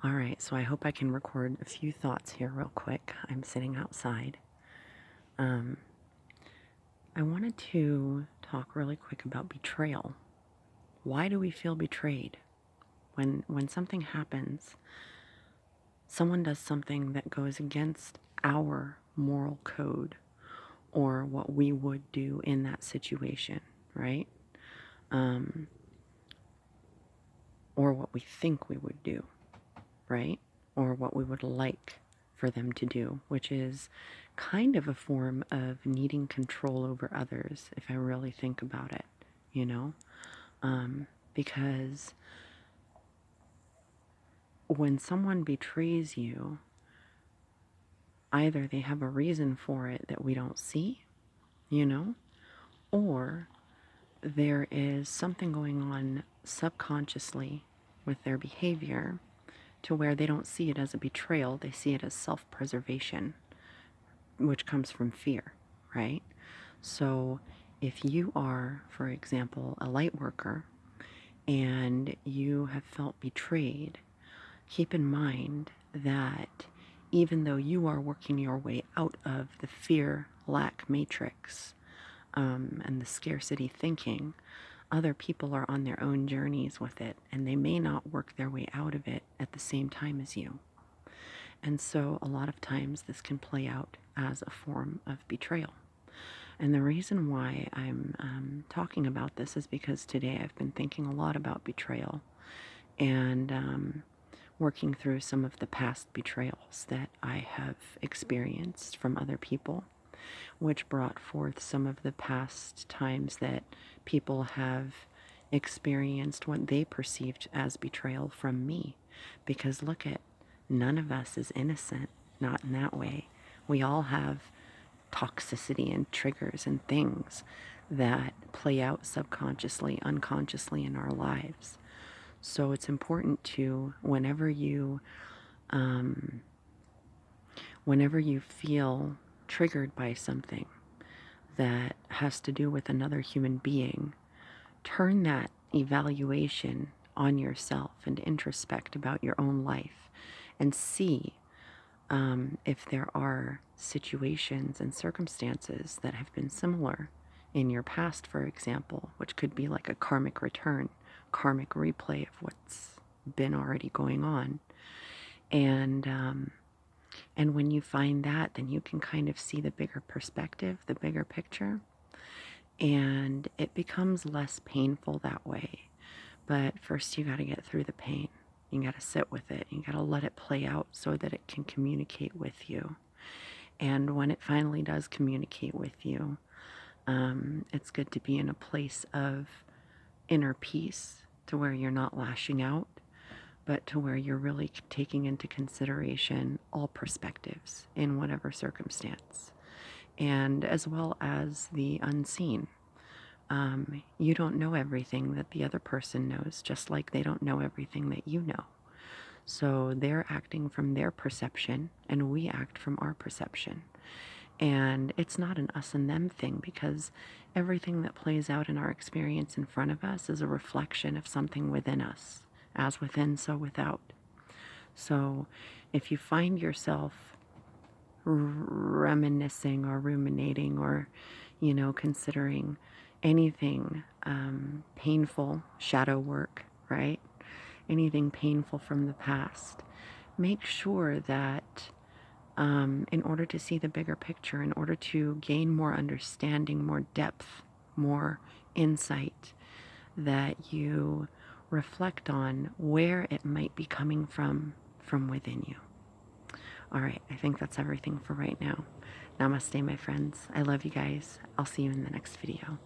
All right, so I hope I can record a few thoughts here real quick. I'm sitting outside. Um, I wanted to talk really quick about betrayal. Why do we feel betrayed? When something happens, someone does something that goes against our moral code or what we would do in that situation, right? Um, or what we think we would do, right? Or what we would like for them to do, which is kind of a form of needing control over others, if I really think about it, you know? Because when someone betrays you, either they have a reason for it that we don't see, you know, or there is something going on subconsciously with their behavior to where they don't see it as a betrayal, they see it as self-preservation, which comes from fear, right? So if you are, for example, a light worker and you have felt betrayed, keep in mind that even though you are working your way out of the fear lack matrix and the scarcity thinking, other people are on their own journeys with it, and they may not work their way out of it at the same time as you. And so a lot of times this can play out as a form of betrayal. And the reason why I'm talking about this is because today I've been thinking a lot about betrayal and working through some of the past betrayals that I have experienced from other people, which brought forth some of the past times that people have experienced what they perceived as betrayal from me. Because look at, none of us is innocent, not in that way. We all have toxicity and triggers and things that play out subconsciously, unconsciously in our lives. So it's important to, whenever you feel triggered by something that has to do with another human being, turn that evaluation on yourself and introspect about your own life and see if there are situations and circumstances that have been similar in your past, for example, which could be like a karmic return, karmic replay of what's been already going on. And when you find that, then you can kind of see the bigger perspective, the bigger picture, and it becomes less painful that way. But first you got to get through the pain. You got to sit with it. You got to let it play out so that it can communicate with you. And when it finally does communicate with you, it's good to be in a place of inner peace to where you're not lashing out, but to where you're really taking into consideration all perspectives in whatever circumstance, and as well as the unseen. You don't know everything that the other person knows, just like they don't know everything that you know. So they're acting from their perception, and we act from our perception. And it's not an us and them thing, because everything that plays out in our experience in front of us is a reflection of something within us, as within, so without. So if you find yourself reminiscing or ruminating or, considering anything painful, shadow work, right? Anything painful from the past, make sure that in order to see the bigger picture, in order to gain more understanding, more depth, more insight, that you reflect on where it might be coming from within you. All right, I think that's everything for right now. Namaste, my friends. I love you guys. I'll see you in the next video.